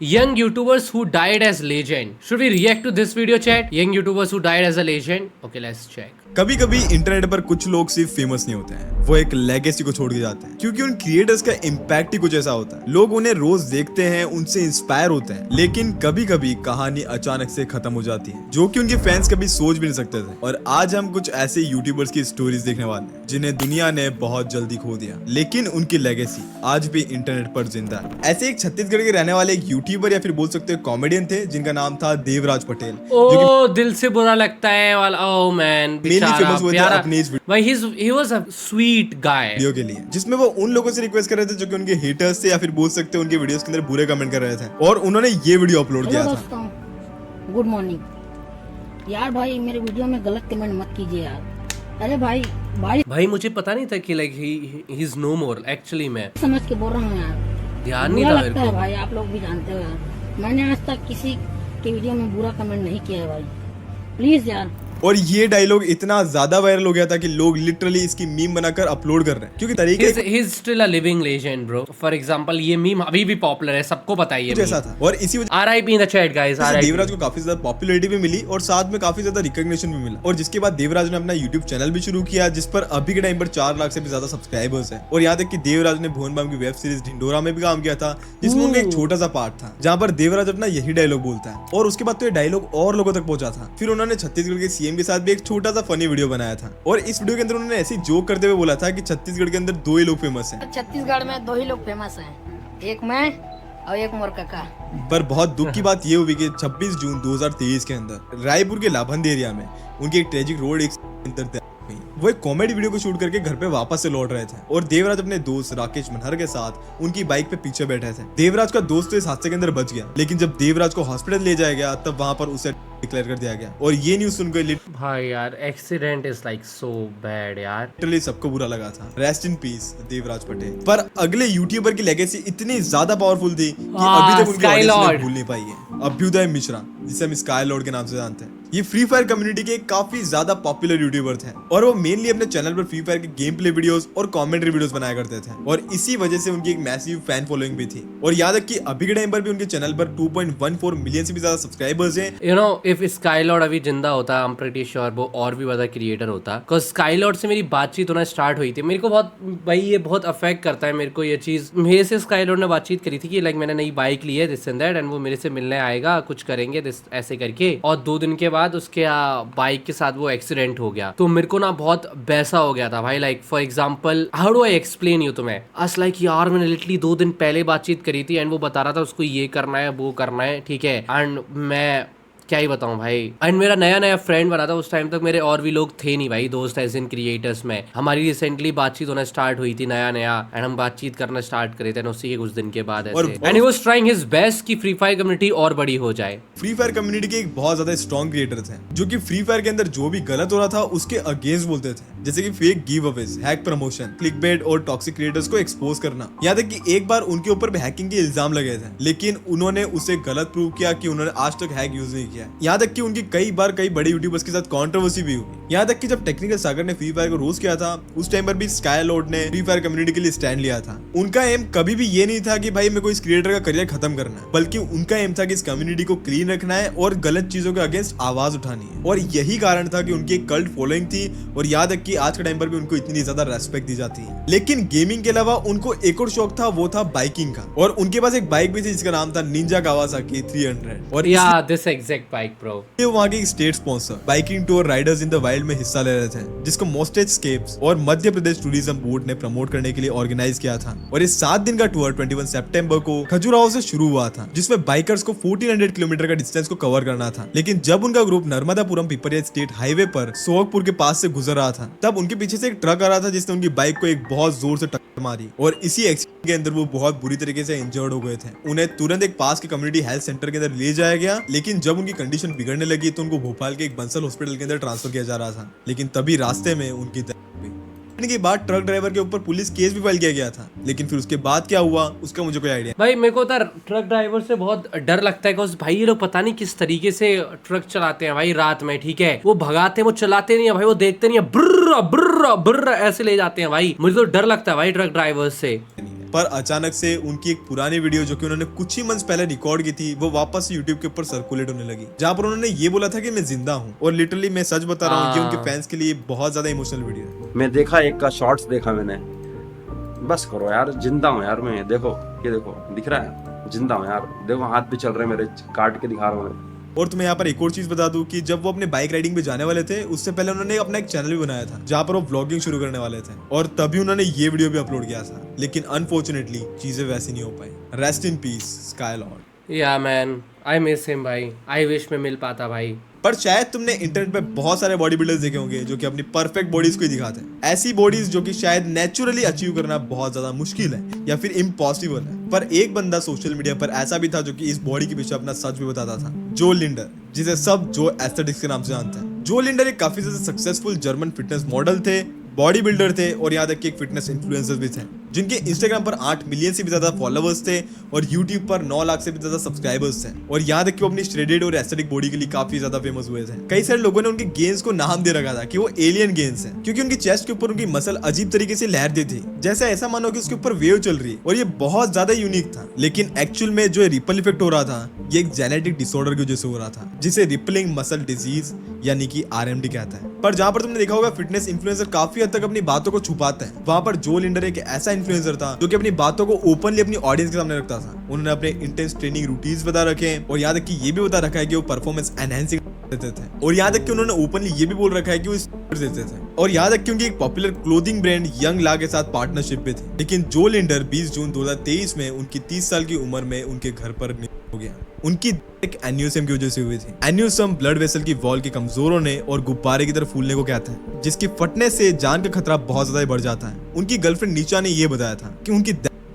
Young YouTubers who died as legend. Should we react to this video, chat? Young YouTubers who died as a legend. Okay, let's check. कभी कभी internet पर कुछ लोग सिर्फ famous नहीं होते हैं, वो एक लेगेसी को छोड़ के जाते हैं क्योंकि उन क्रिएटर्स का इम्पैक्ट ही कुछ ऐसा होता है। लोग उन्हें रोज देखते हैं, उनसे इंस्पायर होते हैं, लेकिन कभी कभी कहानी अचानक से खत्म हो जाती है जो कि उनके फैंस कभी सोच भी नहीं सकते थे। और आज हम कुछ ऐसे यूट्यूबर्स की स्टोरीज देखने वाले हैं जिन्हें दुनिया ने बहुत जल्दी खो दिया, लेकिन उनकी लेगेसी आज भी इंटरनेट पर जिंदा है। ऐसे एक छत्तीसगढ़ के रहने वाले एक यूट्यूबर या फिर बोल सकते हो कॉमेडियन थे जिनका नाम था देवराज पटेल। ओ दिल से बुरा लगता है वाला। ओ मैन, फेमस हुए थे अपने इस भाई he was a sweet guy video के लिए, जिसमें वो उन लोगों से रिक्वेस्ट कर रहे थे जो कि उनके हेटर्स थे या फिर बोल सकते हैं उनके वीडियोस के अंदर बुरे कमेंट कर रहे थे, और उन्होंने ये वीडियो अपलोड किया था। गुड मॉर्निंग यार, भाई मेरे वीडियो में गलत कमेंट मत कीजिए यार। अरे भाई मुझे पता नहीं था कि like he is no more actually. मैं समझ के बोल रहा हूँ यार, ध्यान नहीं बुरा था लगता मेरे है को। भाई, आप लोग भी जानते हो यार। मैंने आज तक किसी के वीडियो में बुरा कमेंट नहीं किया है भाई, प्लीज यार। और ये डायलॉग इतना ज्यादा वायरल हो गया था कि लोग लिटरली इसकी मीम बनाकर अपलोड कर रहे हैं क्योंकि तरीके He's still a living legend, bro. For example, ये मीम अभी भी पॉपुलर है, सबको पता है ये जैसा था। और इसी वजह RIP in the chat guys, से RIP। देवराज को काफी ज्यादा पॉपुलैरिटी भी मिली और साथ में काफी ज्यादा रिकॉग्निशन भी मिला। और जिसके बाद देवराज ने अपना यूट्यूब चैनल भी शुरू किया जिस पर अभी के टाइम पर 4 लाख से भी ज्यादा सब्सक्राइबर्स हैं। और यहाँ तक कि देवराज ने भुवन बाम की वेब सीरीज ढिंडोरा में भी काम किया था, जिसमें उनका एक छोटा सा पार्ट था जहाँ पर देवराज अपना यही डायलॉग बोलता है। और उसके बाद तो ये डायलॉग और लोगों तक पहुंचा था। फिर उन्होंने छत्तीसगढ़ के सीएम के साथ भी एक छोटा सा फनी वीडियो बनाया था, और इस वीडियो के अंदर उन्होंने ऐसी जोक करते हुए बोला था कि छत्तीसगढ़ के अंदर 2 ही लोग फेमस हैं। छत्तीसगढ़ में 2 ही लोग फेमस हैं, एक मैं और एक मोर काका। पर बहुत दुख की बात ये हुई कि 26 जून 2023 के अंदर रायपुर के लाभंद एरिया में उनकी एक ट्रेजिक रोड एक्सीडेंट वो एक कॉमेडी वीडियो को शूट करके घर पे वापस से लौट रहे थे, और देवराज अपने दोस्त राकेश मनहर के साथ उनकी बाइक पे पीछे बैठे थे। देवराज का दोस्त तो इस हादसे के अंदर बच गया, लेकिन जब देवराज को हॉस्पिटल ले जाया गया तब वहां पर उसे डिक्लेयर कर दिया गया। और ये न्यूज सुनकर भाई यार, accident is like so bad यार। लिटरली सबको बुरा लगा था। Rest in piece Devraj Patel. पर अगले यूट्यूबर की लेगेसी इतनी ज्यादा पावरफुल थी कि अभी तक उनकी ऑडियंस भूल नहीं पाई है। अभ्युदय मिश्रा, जिसे हम स्काई लॉर्ड के नाम से जानते हैं, ये फ्री फायर कम्युनिटी के काफी ज्यादा पॉपुलर यूट्यूबर थे, और वो मेनली अपने चैनल पर फ्री फायर के गेम प्ले वीडियोस और कमेंट्री वीडियोस बनाया करते थे, और इसी वजह से उनकी एक मैसिव फैन फॉलोइंग भी थी। और याद है कि अभी के टाइम पर भी उनके चैनल पर 2.14 मिलियन से भी ज्यादा सब्सक्राइबर्स हैं। You know, if sky Lord अभी जिंदा होता, आई एम प्रीटी श्योर वो और भी बड़ा क्रिएटर होता। बिकॉज स्काई लॉर्ड से मेरी बातचीत होना स्टार्ट हुई थी। मेरे को बहुत भाई ये बहुत अफेक्ट करता है मेरे को ये चीज। मेरे से स्काई लॉर्ड ने बातचीत करी थी कि लाइक मैंने नई बाइक ली है दिस एंड दैट, एंड वो मेरे से मिलने आएगा, कुछ करेंगे दिस ऐसे करके। और 2 दिन के बाद उसके बाइक के साथ वो एक्सीडेंट हो गया। तो मेरे को ना बहुत बैसा हो गया था भाई। Like for example, how do I explain you तुम्हें, अस लाइक यार मैंने लिटरली 2 दिन पहले बातचीत करी थी, एंड वो बता रहा था उसको ये करना है वो करना है, ठीक है। एंड मैं क्या ही बताऊं भाई। एंड मेरा नया नया फ्रेंड बना था उस टाइम तक, मेरे और भी लोग थे नहीं भाई दोस्त एज इन क्रिएटर्स में। हमारी रिसेंटली बातचीत होना स्टार्ट हुई थी नया नया, एंड हम बातचीत करना स्टार्ट करे थे उसी के कुछ दिन के बाद ऐसे। And he was trying his best कि फ्री फायर कम्युनिटी और बड़ी हो जाए। फ्री फायर कम्युनिटी के एक बहुत ज्यादा स्ट्रॉन्ग क्रिएटर थे जो कि फ्री फायर के अंदर जो भी गलत हो रहा था उसके अगेंस्ट बोलते थे, जैसे कि fake give Awez, hack promotion, clickbait और टॉक्सिक क्रिएटर्स को एक्सपोज करना। यहाँ तक कि एक बार उनके ऊपर भी हैकिंग के इल्जाम लगे थे, लेकिन उन्होंने उसे गलत प्रूव किया कि उन्होंने आज तक हैक यूज नहीं किया। यहाँ तक कि उनकी कई बार कई बड़े यूट्यूबर्स के साथ कंट्रोवर्सी भी हुई। यहाँ तक कि जब टेक्निकल सागर ने फ्री फायर को रोस्ट किया था उस टाइम पर भी स्काई लॉर्ड ने फ्री फायर कम्युनिटी के लिए स्टैंड लिया था। उनका एम कभी भी ये नहीं था कि भाई मैं कोई इस क्रिएटर का करियर खत्म करना है, बल्कि उनका एम था कि इस कम्युनिटी को क्लीन रखना है और गलत चीजों के अगेंस्ट आवाज उठानी है। और यही कारण था कि उनकी एक कल्ट फॉलोइंग थी, और याद है कि आज के टाइम पर भी उनको इतनी ज्यादा रेस्पेक्ट दी जाती है। लेकिन गेमिंग के अलावा उनको एक और शौक था, वो था बाइकिंग का, और उनके पास एक बाइक भी थी जिसका नाम था निंजा कावासाकी 300। और दिस एग्जैक्ट बाइक ब्रो, ये वहाँ की state sponsor biking tour Riders in the wild में हिस्सा ले रहे थे, जिसको मोस्टेज स्केप्स और मध्य प्रदेश टूरिज्म बोर्ड ने प्रमोट करने के लिए ऑर्गेनाइज किया था। और ये 7 दिन का टूर 21 सितंबर को खजुराहो से शुरू हुआ था, जिसमें बाइकर्स को 1400 किलोमीटर का डिस्टेंस को कवर करना था। लेकिन जब उनका group Narmadapuram Pipariya state highway पर सोहगपुर के पास से गुजर रहा था, तब उनके पीछे से एक ट्रक आ रहा था जिसने उनकी बाइक को एक बहुत जोर से टक्कर मारी, और इसी एक्सीडेंट के अंदर वो बहुत बुरी तरीके से इंजर्ड हो गए थे। उन्हें तुरंत एक पास के कम्युनिटी हेल्थ सेंटर के अंदर ले जाया गया, लेकिन जब उनकी कंडीशन बिगड़ने लगी तो उनको भोपाल के एक बंसल हॉस्पिटल के अंदर ट्रांसफर किया जा रहा था। लेकिन तभी रास्ते में उनकी डेथ हो गई। के बाद ट्रक ड्राइवर के ऊपर पुलिस केस भी फाइल किया गया था, लेकिन फिर उसके बाद क्या हुआ उसका मुझे कोई आइडिया भाई। मेरे को ट्रक ड्राइवर से बहुत डर लगता है, बिकॉज भाई ये लोग पता नहीं किस तरीके से ट्रक चलाते हैं भाई रात में, ठीक है। वो भगाते हैं, वो चलाते नहीं है भाई, वो देखते नहीं है, ब्रर ब्रर ब्रर ऐसे ले जाते हैं भाई। मुझे तो डर लगता है भाई ट्रक ड्राइवर से। पर अचानक से उनकी एक पुरानी वीडियो जो कि उन्होंने कुछ ही मंथ्स पहले रिकॉर्ड की थी वो वापस यूट्यूब के ऊपर सर्कुलेट होने लगी, जहाँ पर उन्होंने ये बोला था कि मैं जिंदा हूँ। और लिटरली मैं सच बता रहा हूँ कि उनके फैंस के लिए बहुत ज्यादा इमोशनल वीडियो है। मैं देखा एक का शॉर्ट्स देखा मैंने, बस करो यार, जिंदा हूँ यार मैं, देखो ये देखो दिख रहा है, जिंदा हूँ यार, देखो हाथ भी चल रहे मेरे, काट के दिखा रहा हूँ मैं। और तुम्हें यहाँ पर एक और चीज बता दूं कि जब वो अपने बाइक राइडिंग पे जाने वाले थे उससे पहले उन्होंने अपना एक चैनल भी बनाया था जहाँ पर वो व्लॉगिंग शुरू करने वाले थे, और तभी उन्होंने ये वीडियो भी अपलोड किया था। लेकिन अनफॉर्चुनेटली चीजें वैसी नहीं हो पाई। Rest in peace Sky Lord. या मैन, आई मिस हिम भाई, आई विश में मिल पाता भाई। पर शायद तुमने इंटरनेट पे बहुत सारे बॉडी बिल्डर्स देखे होंगे जो कि अपनी परफेक्ट बॉडीज को ही दिखाते हैं, ऐसी बॉडीज जो कि शायद नेचुरली अचीव करना बहुत ज्यादा मुश्किल है या फिर इम्पॉसिबल है। पर एक बंदा सोशल मीडिया पर ऐसा भी था जो कि इस बॉडी के पीछे अपना सच भी बताता था, जो लिंडर, जिसे सब जो एस्थेटिक्स के नाम से जानते हैं। जो लिंडर एक काफी ज्यादा सक्सेसफुल जर्मन फिटनेस मॉडल थे, बॉडी बिल्डर थे और यहाँ तक कि एक फिटनेस इन्फ्लुएंसर भी थे, जिनके इंस्टाग्राम पर 8 मिलियन से भी ज्यादा फॉलोअर्स थे और यूट्यूब पर 9 लाख से भी ज्यादा सब्सक्राइबर्स थे। और यहाँ तक कि वो अपनी श्रेडेड और एस्थेटिक बॉडी के लिए काफी ज्यादा फेमस हुए थे। कई सारे लोगों ने उनके गेंस को नाम दे रखा था कि वो एलियन गेंस हैं, क्योंकि उनकी चेस्ट के ऊपर उनकी मसल अजीब तरीके से लहरती थी, जैसे ऐसा मानो कि उसके ऊपर वेव चल रही है। और ये बहुत ज्यादा यूनिक था। लेकिन एक्चुअल में जो रिपल इफेक्ट हो रहा था ये एक जेनेटिक डिसऑर्डर की वजह से हो रहा था, जिसे रिपलिंग मसल डिजीज यानी कि RMD कहता है। पर जहाँ पर तुमने देखा होगा फिटनेस इन्फ्लुएंसर काफी हद तक अपनी बातों को छुपाते हैं, वहाँ पर जो लिंडर एक ऐसा इन्फ्लुएंसर था जो कि अपनी बातों को ओपनली अपनी ऑडियंस के सामने रखता था। उन्होंने अपने इंटेंस ट्रेनिंग रूटीन्स बता रखे हैं और यहाँ तक कि ये भी बता रखा है कि वो परफॉर्मेंस एनहांसिंग देते थे, और यहाँ तक कि उन्होंने ओपनली ये भी बोल रखा है कि वो देते थे। और यहाँ तक कि उनकी एक पॉपुलर क्लोथिंग ब्रांड यंग ला के साथ पार्टनरशिप पे थी। लेकिन जो लिंडर 20 जून 2023 में उनकी 30 साल की उम्र में उनके घर पर हो गया। उनकी एक एन्यूरिज्म की वजह से हुई थी। एन्यूरिज्म ब्लड वेसल की वॉल के कमजोर होने और गुब्बारे की तरह फूलने को कहते हैं, जिसकी फटने से जान का खतरा बहुत ज्यादा बढ़ जाता है। उनकी गर्लफ्रेंड नीचा ने ये बताया था कि उनकी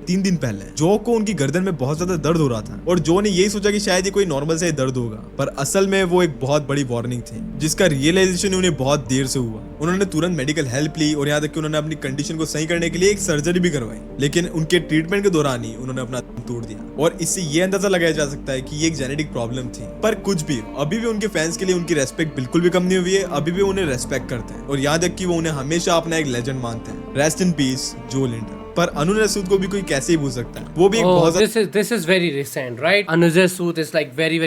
3 दिन पहले जो को उनकी गर्दन में बहुत ज्यादा दर्द हो रहा था और जो ने यही सोचा कि शायद ये कोई नॉर्मल से दर्द होगा, पर असल में वो एक बहुत बड़ी वार्निंग थी, जिसका रियलाइजेशन उन्हें बहुत देर से हुआ। उन्होंने तुरंत मेडिकल हेल्प ली और यहाँ तक कि उन्होंने अपनी कंडीशन को सही करने के लिए एक सर्जरी भी करवाई। लेकिन उनके ट्रीटमेंट के दौरान ही उन्होंने अपना दम तोड़ दिया, और इससे ये अंदाजा लगाया जा सकता है कि ये एक जेनेटिक प्रॉब्लम थी। पर कुछ भी, अभी भी उनके फैंस के लिए उनकी रेस्पेक्ट बिल्कुल भी कम नहीं हुई है। अभी भी उन्हें रेस्पेक्ट करते हैं और यहाँ तक कि वो उन्हें हमेशा अपना एक लेजेंड मानते हैं। रेस्ट इन पीस जो लिंडर। पर अनुजय सूद को भी कोई कैसे ही भूल सकता है, वो भी एक बहुत this is very recent, right? Anujay Sood is like very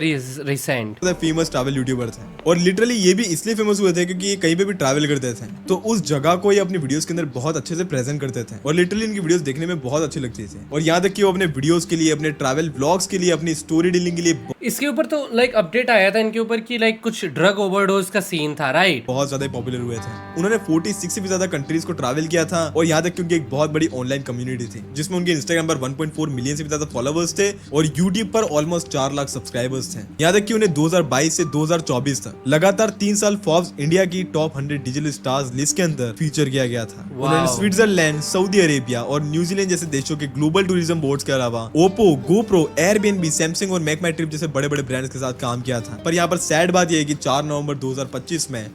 recent. Famous travel YouTuber थे और लिटरली ये भी इसलिए फेमस हुए थे क्योंकि ये कहीं पे भी ट्रैवल करते थे तो उस जगह को ये अपनी वीडियोस के अंदर बहुत अच्छे से प्रेजेंट करते थे और लिटरली इनकी वीडियोस देखने में बहुत अच्छी लगती थी। और यहाँ तक कि वो अपने वीडियोस के लिए, अपने ट्रैवल व्लॉग्स के लिए, अपनी स्टोरी टेलिंग के लिए इसके ऊपर तो लाइक अपडेट आया था इनके ऊपर कि लाइक कुछ ड्रग ओवरडोज का सीन था, राइट? बहुत ज्यादा पॉपुलर हुए थे। उन्होंने 46 से भी ज्यादा कंट्रीज को ट्रैवल किया था और यहाँ तक कि उनकी एक बहुत बड़ी ऑनलाइन कम्युनिटी थी, जिसमें उनके इंस्टाग्राम पर 1.4 मिलियन से भी ज्यादा फॉलोअर्स थे और यूट्यूब पर ऑलमोस्ट 4 लाख सब्सक्राइबर्स थे। यहाँ तक कि उन्हें 2022 से 2024 तक लगातार 3 साल फोर्ब्स इंडिया की टॉप 100 डिजिटल स्टार्स लिस्ट के अंदर फीचर किया गया था। उन्होंने स्विट्जरलैंड, सऊदी अरेबिया और न्यूजीलैंड जैसे देशों के ग्लोबल टूरिज्म बोर्ड्स के अलावा ओप्पो, गोप्रो, एयरबीएनबी, सैमसंग और मैक माई ट्रिप जैसे बड़े बड़े ब्रांड्स के साथ काम किया था। पर यहाँ पर सैड बात यह है कि 4 नवंबर 2025 में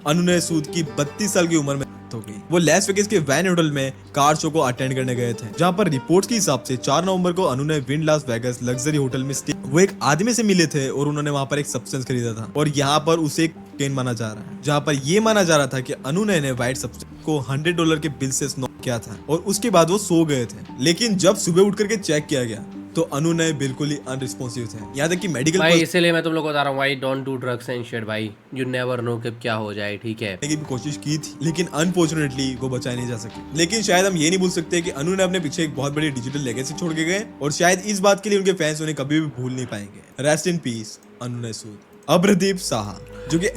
अनुजय सूद की 32 साल की उम्र में हो गई। वो लास वेगास के वैन होटल में कार शो को अटेंड करने गए थे, जहां पर रिपोर्ट्स के हिसाब से 4 नवंबर को Anujay wind Las Vegas luxury hotel में स्टे, वो एक आदमी से मिले थे और उन्होंने वहां पर एक सब्सटेंस खरीदा था और यहाँ पर उसे कोकेन माना जा रहा है, जहां पर ये माना जा रहा था कि अनुजय ने व्हाइट सब्सटेंस को $100 के बिल से स्नॉक किया था और उसके बाद वो सो गए थे। लेकिन जब सुबह उठ करके चेक किया गया तो अनुनय बिल्कुल ही अनरिस्पॉन्सिव थे। यहाँ तक कि मेडिकल भाई इसलिए मैं तुम लोग को बता रहा हूँ भाई, don't do drugs and shit भाई, यू नेवर नो कब क्या हो जाए, ठीक है? की भी कोशिश की थी लेकिन अनफॉर्चुनेटली वो बचाए नहीं जा सके। लेकिन शायद हम ये नहीं भूल सकते कि अनु ने अपने पीछे एक बहुत बड़ी डिजिटल लेगेसी छोड़ के गए और शायद इस बात के लिए उनके फैंस उन्हें कभी भी भूल नहीं पाएंगे। रेस्ट इन पीस अनुनय सूद। अब्रदीप साहा जो कि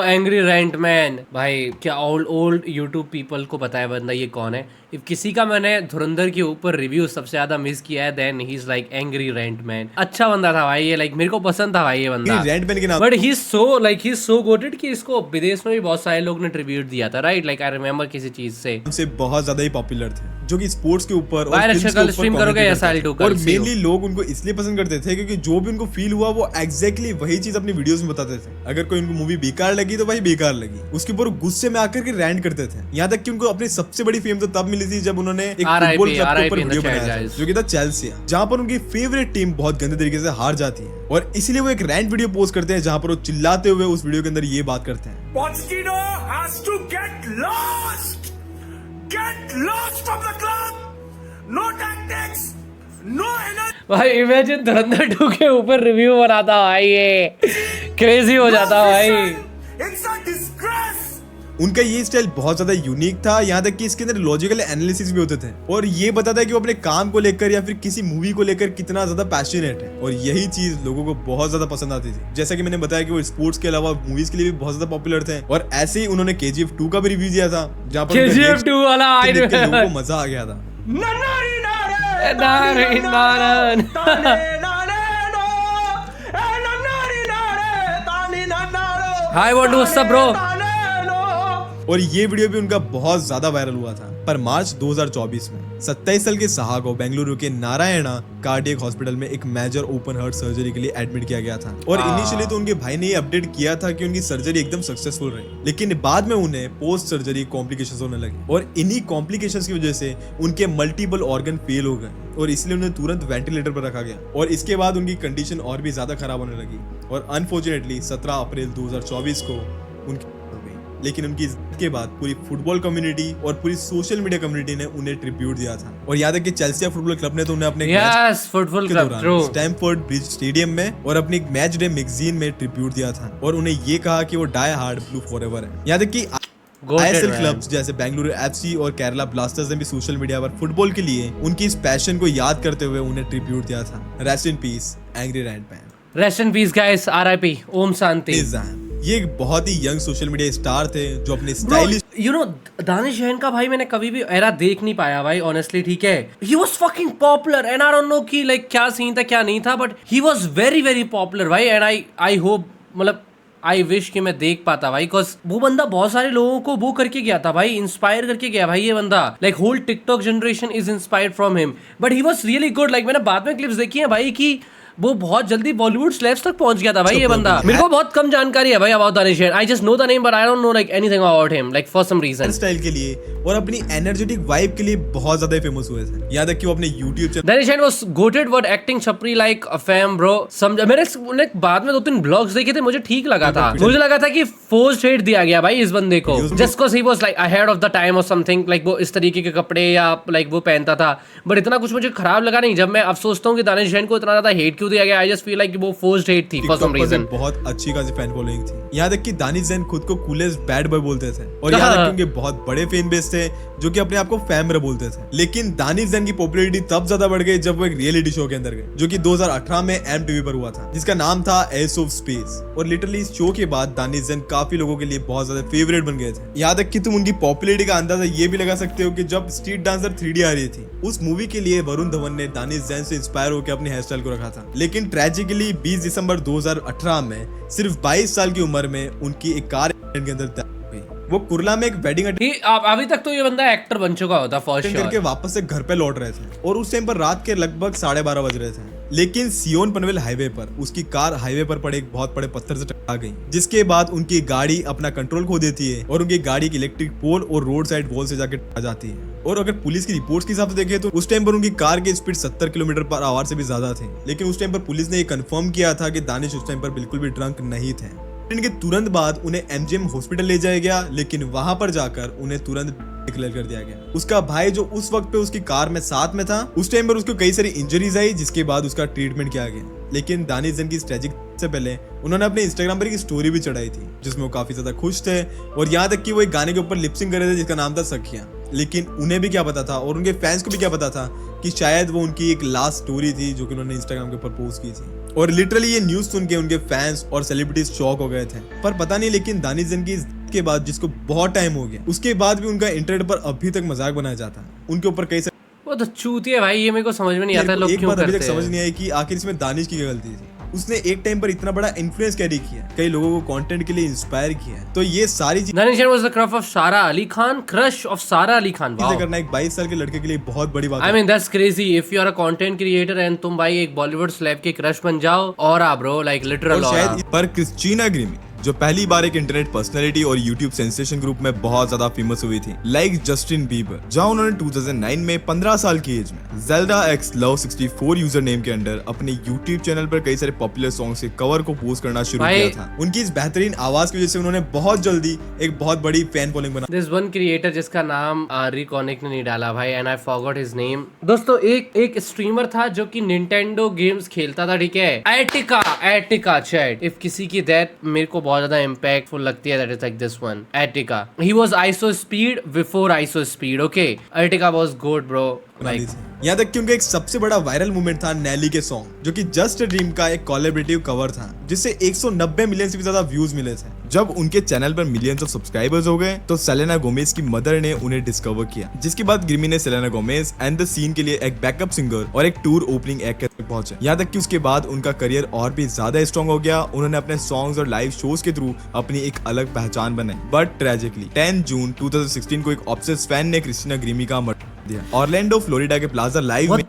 एंग्री रेंट मैन, भाई क्या ओल्ड यूट्यूब पीपल को पता है बंदा ये कौन है? इफ किसी का मैंने धुरंधर के ऊपर रिव्यू सबसे ज्यादा मिस किया है then he is like angry rant man. अच्छा बंदा था भाई ये, लाइक मेरे को पसंद था भाई ये बंदा रेंट मैन के नाम, but he is so GOATed कि इसको विदेश में भी बहुत सारे लोग ने ट्रिब्यूट दिया था, राइट? लाइक आई रिमेम्बर किसी चीज से उनसे बहुत ज्यादा ही पॉपुलर थे, जो कि स्पोर्ट्स के ऊपर और स्ट्रीम करोगे और मेनली लोग उनको इसलिए पसंद करते थे क्योंकि जो भी उनको फील हुआ वो एग्जैक्टली वही चीज अपनी वीडियोस में बताते थे। अगर कोई उनको मूवी बेकार लगी तो भाई बेकार लगी, उसके ऊपर गुस्से में आकर के रैंट करते थे। यहाँ तक कि उनको अपनी सबसे बड़ी फेम तो तब मिली थी जब उन्होंने एक फुटबॉल क्लब के ऊपर वीडियो बनाया था, जो कि था चेल्सी, जहाँ पर उनकी फेवरेट टीम बहुत गंदे तरीके से हार जाती है और इसीलिए वो एक रैंट वीडियो पोस्ट करते हैं जहाँ पर वो चिल्लाते हुए उस वीडियो के अंदर ये बात करते हैं, Pochettino has to get lost from the club. भाई इमेजिन धुरंधर 2 के ऊपर रिव्यू बनाता भाई, ये क्रेजी हो जाता भाई। उनका ये स्टाइल बहुत ज्यादा यूनिक था, यहाँ तक कि इसके अंदर लॉजिकल एनालिसिस भी होते थे और ये बताता है कि वो अपने काम को लेकर या फिर किसी मूवी को लेकर कितना ज्यादा पैशनेट है, और यही चीज लोगों को बहुत ज्यादा पसंद आती थी। जैसा कि मैंने बताया कि वो स्पोर्ट्स के अलावा मूवीज के लिए भी बहुत ज्यादा पॉपुलर थे, और ऐसे ही उन्होंने KGF 2 का भी रिव्यू दिया था, जहाँ पर KGF 2 वाला देख के लोगों को मजा आ गया था। Hi what do sub bro. और ये वीडियो भी उनका बहुत ज्यादा वायरल हुआ था। पर मार्च 2024 में 27 साल के साहा को बेंगलुरु के नारायणा कार्डियक हॉस्पिटल में एक मेजर ओपन हार्ट सर्जरी के लिए एडमिट किया गया था, और इनिशियली तो उनके भाई ने ये अपडेट किया था कि उनकी सर्जरी एकदम सक्सेसफुल रही, लेकिन बाद में उन्हें पोस्ट सर्जरी कॉम्प्लिकेशंस होने लगे, और इन्हीं कॉम्प्लिकेशंस की वजह से उनके मल्टीपल ऑर्गन फेल हो गए, और इसलिए उन्हें तुरंत वेंटिलेटर पर रखा गया, और इसके बाद उनकी कंडीशन और भी ज्यादा खराब होने लगी, और अनफॉर्चुनेटली 17 अप्रैल 2024 को उनकी मौत हो गई। लेकिन उनकी इज्जत के बाद पूरी फुटबॉल कम्युनिटी और पूरी सोशल मीडिया कम्युनिटी ने उन्हें ट्रिब्यूट दिया था, और याद है कि चेल्सिया फुटबॉल क्लब ने तो उन्हें अपने football club Stamford bridge stadium में और अपनी मैच डे मैगजीन में ट्रिब्यूट दिया था, और उन्हें ये कहा कि वो डाई हार्ड ब्लू फॉरएवर है। याद है कि ISL क्लब्स जैसे बेंगलुरु FC और केरला ब्लास्टर्स ने भी सोशल मीडिया पर फुटबॉल के लिए उनकी इस पैशन को याद करते हुए उन्हें ट्रिब्यूट दिया था। Rest in peace Angry Rantman. Rest in peace guys, RIP, ओम शांति। ये एक बहुत ही यंग सोशल मीडिया स्टार थे जो अपने stylish you know Danish Jain का भाई मैंने कभी भी एरा देख नहीं पाया भाई, ऑनेस्टली, ठीक है। He was fucking popular and I don't no कि लाइक क्या सीन था क्या नहीं था, but he was very very popular भाई, एंड आई होप, मतलब आई विश कि मैं देख पाता भाई, बिकॉज वो बंदा बहुत सारे लोगों को वो करके गया था भाई, इंस्पायर करके गया भाई ये बंदा। Like whole TikTok generation is inspired from him, but he was really good. Like मैंने बाद में क्लिप्स देखी है भाई कि वो बहुत जल्दी बॉलीवुड स्लैब्स तक पहुंच गया था भाई ये बंदा। मेरे को बहुत कम जानकारी है भाई about Danish Jain. I just know the name but I don't know like anything about him, like for some reason. Style के लिए और अपनी एनर्जेटिक वाइब के लिए बहुत ज्यादा फेमस हुए थे। याद है कि वो अपने YouTube channel Danish Jain was GOATed for acting छपरी लाइक अ फैम ब्रो। समझ मैंने बाद में 2-3 ब्लॉग्स देखे थे, मुझे ठीक लगा था। मुझे लगा था कि फोर्स्ड हेट दिया गया भाई इस बंदे को, just because he was like ahead of the time और समथिंग, लाइक वो इस तरीके के कपड़े या लाइक वो पहनता था, बट इतना कुछ मुझे खराब लगा नहीं। जब मैं अब सोचता हूँ कि दानिश जैन को इतना ज्यादा हेट क्यों दिया गया, आई जस्ट फील लाइक वो फोर्स्ड हेट थी फॉर सम रीजन। बहुत अच्छी खासी फैन फॉलोइंग थी। याद है कि दानिश जैन खुद को कूलेस्ट बैड बॉय बोलते थे, और याद है कि उनके बहुत बड़े फैन बेस थे जो कि अपने आप को फैमर बोलते थे। लेकिन दानिश जैन की पॉपुलैरिटी तब ज्यादा बढ़ गई जब वो एक रियलिटी शो के अंदर गए, जो कि 2018 में MTV पर हुआ था, जिसका नाम था एस ऑफ स्पेस। और लिटरली इस शो के बाद दानिश जैन काफी लोगों के लिए बहुत ज्यादा फेवरेट बन गए थे। याद है कि तुम उनकी पॉपुलैरिटी का अंदाजा ये भी लगा सकते हो कि जब स्ट्रीट डांसर 3D आ रही थी, उस मूवी के लिए वरुण धवन ने दानिश जैन से इंस्पायर होकर अपनी हेयर स्टाइल को रखा था। लेकिन ट्रेजिकली 20 दिसंबर 2018 में सिर्फ 22 साल की उम्र में उनकी एक कार एक्सीडेंट के अंदर डेथ हो गई। वो कुर्ला में एक वेडिंग अभी तक तो ये बंदा एक्टर बन चुका होता फॉर श्योर, करके वापस से घर पे लौट रहे थे, और उस टाइम पर रात के लगभग 12:30 बज रहे थे। लेकिन सियोन पनवेल हाईवे पर उसकी कार हाईवे पर पड़े एक बहुत बड़े पत्थर से टकरा गई, जिसके बाद उनकी गाड़ी अपना कंट्रोल खो देती है और उनकी गाड़ी की इलेक्ट्रिक पोल और रोड साइड वॉल से जाकर टकरा जाती है। और अगर पुलिस की रिपोर्ट्स के हिसाब से देखें तो उस टाइम पर उनकी कार की स्पीड 70 किलोमीटर पर आवर से भी ज्यादा थी। लेकिन उस टाइम पर पुलिस ने ये कंफर्म किया था कि दानिश उस टाइम पर बिल्कुल भी ड्रंक नहीं थे। इनके तुरंत बाद उन्हें MGM हॉस्पिटल ले जाया गया, लेकिन वहां पर जाकर उन्हें तुरंत डिक्लेयर कर दिया गया। उसका भाई जो उस वक्त पे उसकी कार में साथ में था, उस टाइम पर उसको कई सारी इंजरीज आई, जिसके बाद उसका ट्रीटमेंट किया गया। लेकिन दानिश जैन की ट्रेजिक से पहले उन्होंने अपने इंस्टाग्राम पर एक स्टोरी भी चढ़ाई थी, जिसमें वो काफी ज्यादा खुश थे, और यहाँ तक कि वो एक गाने के ऊपर लिपसिंग कर रहे थे जिसका नाम था सखियां। लेकिन उन्हें भी क्या पता था, और उनके फैंस को भी क्या पता था, कि शायद वो उनकी एक लास्ट स्टोरी थी जो कि उन्होंने इंस्टाग्राम के ऊपर पोस्ट की थी। और लिटरली ये न्यूज सुन के उनके फैंस और सेलिब्रिटीज शॉक हो गए थे। पर पता नहीं, लेकिन दानिश जैन की के बाद, जिसको बहुत टाइम हो गया, उसके बाद भी उनका इंटरनेट पर अभी तक मजाक बनाया जाता है। उनके ऊपर कई सारे वो तो चूतिया भाई, ये मेरे को समझ में नहीं आता लोग क्यों करते हैं। अभी तक समझ नहीं आई कि आखिर इसमें दानिश की क्या गलती थी। उसने एक टाइम पर इतना बड़ा इन्फ्लुएंस कैरी किया, कई लोगों को कंटेंट के लिए इंस्पायर किया। तो ये सारी चीजें Danish Jain was the crush of सारा अली खान, क्रश ऑफ सारा अली खान। वाओ, करना एक 22 साल के लड़के के लिए बहुत बड़ी बात है। I mean that's crazy. If you are a content creator and तुम भाई एक बॉलीवुड स्लैब के क्रश बन जाओ, और ब्रो लाइक लिटरल। शायद पर क्रिस्टीना ग्रीमी जो पहली बार एक इंटरनेट पर्सनैलिटी और यूट्यूब सेंसेशन ग्रुप में बहुत ज्यादा फेमस हुई थी, लाइक जस्टिन बीबर, जहां उन्होंने 2009 में 15 साल की एज में Zelda x love 64 user name के अंडर अपने यूट्यूब चैनल पर कई सारे पॉपुलर सॉन्ग्स के कवर को पोस्ट करना शुरू किया था। उनकी इस बेहतरीन आवाज की वजह से उन्होंने बहुत जल्दी एक बहुत बड़ी फैन फॉलोइंग बना। दिस वन क्रिएटर जिसका नाम आरी कॉनिक ने नहीं डाला भाई, and I forgot his name. दोस्तों एक स्ट्रीमर था जो कि निंटेंडो गेम्स खेलता था, ठीक है, एटिका चैट। इफ किसी की डेथ मेरे को बहुत ज्यादा इम्पैक्टफुल लगती है, that is like this one, Etica. He was iso speed before iso speed, okay. Etica was good bro. यहाँ तक कि उनका एक सबसे बड़ा वायरल मूवमेंट था नेली के सॉन्ग, जो कि जस्ट अ ड्रीम का एक कोलैबोरेटिव कवर था, जिससे 190 मिलियन से भी ज्यादा व्यूज मिले थे। जब उनके चैनल पर मिलियंस ऑफ सब्सक्राइबर्स हो गए तो सेलेना गोमेज की मदर ने उन्हें डिस्कवर किया, जिसके बाद ग्रिमी ने Selena Gomez and the Scene के लिए एक बैकअप सिंगर और एक टूर ओपनिंग एक्ट तक पहुंचे। यहाँ तक कि उसके बाद उनका करियर और भी ज्यादा स्ट्रॉन्ग हो गया। उन्होंने अपने सॉन्ग्स और लाइव शोज के थ्रू अपनी एक अलग पहचान बनाई। बट ट्रेजिकली 10 जून 2016 को एक ऑब्सेस्ड फैन ने क्रिस्टीना ग्रिमी का मर्डर दिया। ऑरलैंडो फ्लोरिडा के प्लाजा लाइव में एक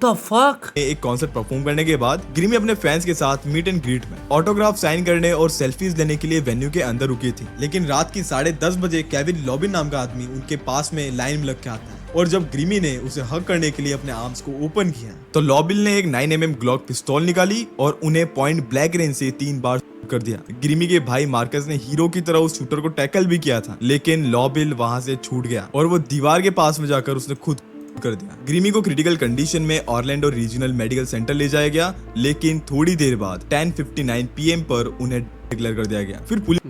कॉन्सर्ट परफॉर्म करने के बाद ग्रिमी अपने फैंस के साथ मीट एंड ग्रीट में ऑटोग्राफ साइन करने और सेल्फीज लेने के लिए वेन्यू के अंदर रुकी थी। लेकिन रात की 10:30 बजे केविन लॉबिन नाम का आदमी उनके पास में लाइन में लग के आता है, और जब ग्रिमी ने उसे हग करने के लिए अपने आर्म्स को ओपन किया तो लॉबिल ने एक 9mm ग्लॉक पिस्तौल निकाली और उन्हें पॉइंट ब्लैंक रेंज से 3 बार कर दिया। ग्रिमी के भाई मार्कस ने हीरो की तरह उस शूटर को टैकल भी किया था, लेकिन लॉबिल वहां से छूट गया और वो दीवार के पास में जाकर उसने खुद कर दिया। ग्रिमी को क्रिटिकल कंडीशन में ऑरलैंडो रीजनल मेडिकल सेंटर ले जाया गया, लेकिन थोड़ी देर बाद 10:59 PM पर उन्हें डिक्लेयर कर दिया गया। फिर पुलिस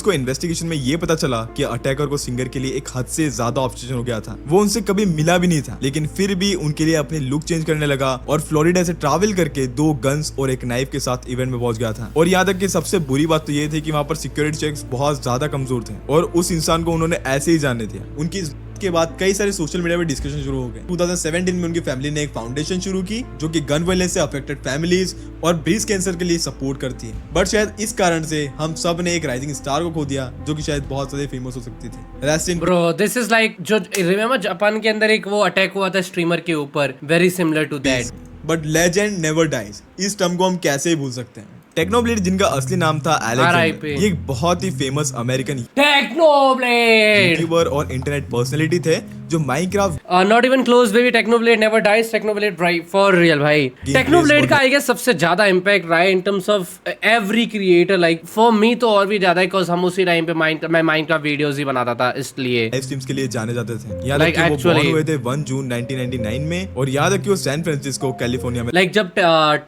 को इन्वेस्टिगेशन में ये पता चला कि अटैकर को सिंगर के लिए एक हद से ज्यादा ऑब्सेशन हो गया था। वो उनसे कभी मिला भी नहीं था, लेकिन फिर भी उनके लिए अपने लुक चेंज करने लगा और फ्लोरिडा से ट्रैवल करके 2 गन्स और एक नाइफ के साथ इवेंट में पहुंच गया था। और यहाँ तक कि सबसे बुरी बात तो ये थी कि वहाँ पर सिक्योरिटी चेक्स बहुत ज्यादा कमजोर थे और उस इंसान को उन्होंने ऐसे ही जाने दिया। उनकी के बाद कई सारे सोशल मीडिया पे डिस्कशन शुरू हो गए। 2017 में उनकी फैमिली ने एक फाउंडेशन शुरू की जो कि गन वायलेंस से अफेक्टेड फैमिलीज और ब्रेस्ट कैंसर के लिए सपोर्ट करती है। बट शायद इस कारण से हम सब ने एक राइजिंग स्टार को खो दिया जो कि शायद बहुत ज्यादा फेमस हो सकती थी। Rest in bro, this is like जो रिमेंबर जापान के अंदर एक वो अटैक हुआ था स्ट्रीमर के ऊपर, very similar to that. But legend never dies, इस टर्म को हम कैसे ही भूल सकते हैं। टेक्नोब्लेड, जिनका असली नाम था एलेक्जेंडर, ये एक बहुत ही फेमस अमेरिकन यूट्यूबर और इंटरनेट पर्सनैलिटी थे जो Minecraft not even close baby, Technoblade never dies, Technoblade भाई फॉर रियल भाई। टेक्नोब्लेड का आई गेस सबसे ज्यादा इंपैक्ट रहा है in terms of every creator, like for me तो और भी ज्यादा, बिकॉज़ हम उसी टाइम पे मैं माइनक्राफ्ट वीडियोस ही बनाता था, इसलिए लाइव स्ट्रीम्स के लिए जाने जाते थे। याद है कि वो born हुए थे 1 जून 1999 में और याद है कि वो सैन फ्रांसिस्को कैलिफोर्निया में, लाइक जब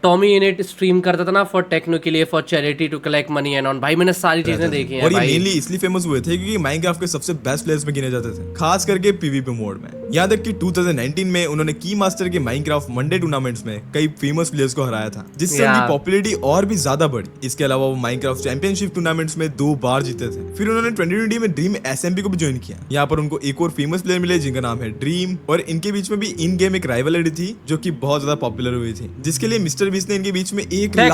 टॉमी इनेट स्ट्रीम करता था ना फॉर टेक्नो के लिए, for charity to collect money and on, भाई मैंने सारी चीजें देखी हैं और ये भाई। मेनली इसलिए फेमस हुए थे क्योंकि माइनक्राफ्ट के सबसे बेस्ट प्लेयर्स में गिने जाते थे, खास करके पीवीपी मोड में। याद है कि 2019 में उन्होंने की मास्टर के माइनक्राफ्ट मंडे टूर्नामेंट्स में कई फेमस प्लेयर्स को हराया था, जिससे उनकी पॉपुलैरिटी और भी ज्यादा बढ़ी। इसके अलावा वो माइनक्राफ्ट चैंपियनशिप टूर्नामेंट्स में 2 बार जीते थे। फिर उन्होंने 2020 में ड्रीम एसएमपी को भी ज्वाइन किया। यहाँ पर उनको एक और फेमस प्लेयर मिले जिनका नाम है ड्रीम, और इनके बीच में भी इन गेम एक राइवलरी थी जो कि बहुत ज्यादा पॉपुलर हुई थी, जिसके लिए मिस्टर बीस्ट ने इनके बीच में $1 लाख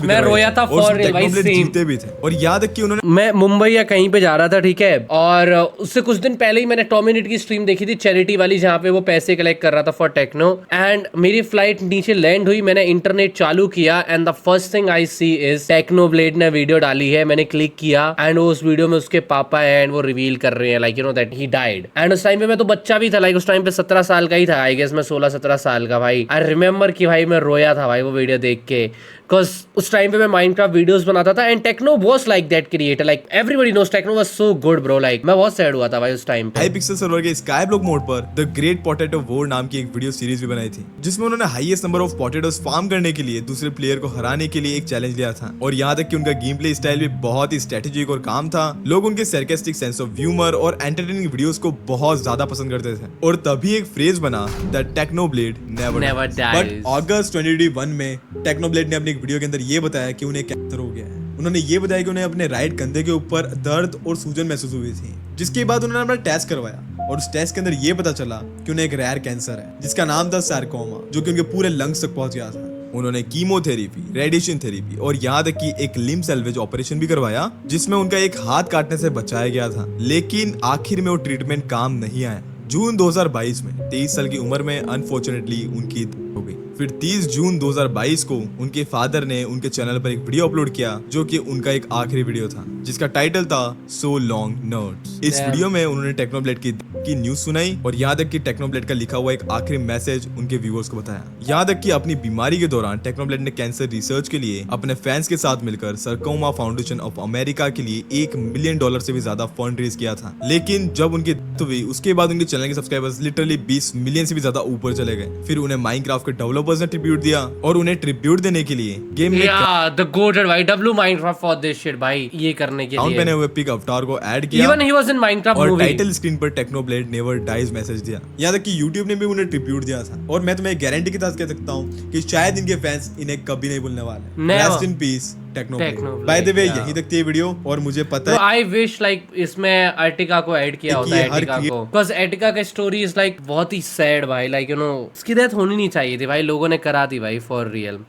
मैं रोया था फॉर रियल भाई, जीते भी थे। और याद है कि उन्होंने, मैं मुंबई या कहीं पे जा रहा था, ठीक है, और उससे कुछ दिन पहले ही मैंने टॉमिनेट की स्ट्रीम देखी थी, चैरिटी वाली, जहाँ पे वो पैसे कलेक्ट कर रहा था फॉर टेक्नो, एंड मेरी फ्लाइट नीचे लैंड हुई, मैंने इंटरनेट चालू किया and the first thing I see is Technoblade ने वीडियो डाली है। मैंने क्लिक किया एंड उस वीडियो में उसके पापा है एंड वो रिवील कर रहे हैं like you know that he died. And उस टाइम पे मैं तो बच्चा भी था, लाइक उस टाइम पे 17 साल का ही था, आई गेस मैं 16-17 साल का भाई। आई रिमेम्बर कि भाई मैं रोया था भाई वो वीडियो देख के, बिकॉज उस टाइम पे मैं माइनक्राफ्ट वीडियोस बनाता था and Techno was like that creator, like everybody knows Techno was so good bro, like मैं बहुत सैड हुआ था भाई उस टाइम पे। हाइपिक्सल सर्वर के स्काई ब्लॉक मोड पर द ग्रेट पोटैटो वॉर नाम की एक वीडियो सीरीज भी बनाई थी, जिसमें उन्होंने highest number of potatoes farm करने के लिए दूसरे प्लेयर को हराने के लिए एक चैलेंज लिया था। और यहाँ तक कि उनका गेम प्ले स्टाइल भी बहुत ही स्ट्रेटेजिक और काम था। लोग उनके सरकास्टिक सेंस ऑफ ह्यूमर और एंटरटेनिंग वीडियोस को बहुत ज्यादा पसंद करते थे, और तभी एक फ्रेज बना द टेक्नोब्लेड नेवर डाइज। बट अगस्त 2021 में टेक्नोब्लेड ने अपनी एक वीडियो के अंदर ये बताया कि उन्हें कैंसर हो गया है। उन्होंने ये बताया कि उन्हें अपने राइट कंधे के ऊपर दर्द और सूजन महसूस हुई थी, जिसके बाद उन्होंने अपना टेस्ट करवाया और उस टेस्ट के अंदर ये पता चला कि उन्हें एक रेयर कैंसर है जिसका नाम था सार्कोमा, जो कि उनके पूरे लंग्स तक पहुंच गया था। उन्होंने कीमोथेरेपी, रेडिएशन थेरेपी और यहाँ तक कि एक लिम्ब सैल्वेज ऑपरेशन भी करवाया, जिसमें उनका एक हाथ काटने से बचाया गया था, लेकिन आखिर में वो ट्रीटमेंट काम नहीं आया। जून 2022 में 23 साल की उम्र में अनफॉर्चुनेटली उनकी हो गई। फिर 30 जून 2022 को उनके फादर ने उनके चैनल पर एक वीडियो अपलोड किया जो कि उनका एक आखिरी वीडियो था जिसका टाइटल था सो लॉन्ग नर्ड्स। इस Damn. वीडियो में उन्होंने टेक्नोब्लेड की न्यूज सुनाई और यहाँ तक कि टेक्नोब्लेड का लिखा हुआ एक आखिरी मैसेज उनके व्यूअर्स को बताया। यहाँ तक कि अपनी बीमारी के दौरान टेक्नोब्लेड ने कैंसर रिसर्च के लिए अपने फैंस के साथ मिलकर सरकोमा फाउंडेशन ऑफ अमेरिका के लिए $1 मिलियन से भी ज्यादा फंड रेज किया था। लेकिन जब उनकी डेथ हुई उसके बाद उनके चैनल के सब्सक्राइबर्स लिटरली 20 मिलियन से भी ज्यादा ऊपर चले गए। फिर उन्हें माइनक्राफ्ट के डेवलपर्स ने ट्रिब्यूट दिया और उन्हें ट्रिब्यूट देने के लिए गेम में Yeah, the goated भाई W Minecraft for this shit भाई, ये करने के क्राउन पहने लिए। हुए पिग अवतार को ऐड किया Even he was in Minecraft और movie. टाइटल स्क्रीन पर टेक्नोब्लेड नेवर डाइज मैसेज दिया। यहाँ तक कि YouTube ने भी उन्हें ट्रिब्यूट दिया था और मैं तुम्हें गारंटी के साथ कह सकता हूँ कि शायद इनके फैंस इन्हें कभी नहीं भूलने वाले। Never. Rest in peace Technoblade. Technoblade, by the way yeah. यहीं तक थी ये वीडियो और मुझे पता तो है आई विश लाइक इसमें अर्टिका को ऐड किया होता है, ये हर अर्टिका को, बिकॉज अर्टिका का स्टोरी इज लाइक बहुत ही सैड भाई, लाइक यू नो उसकी डेथ होनी नहीं चाहिए थी भाई, लोगों ने करा दी भाई फॉर रियल।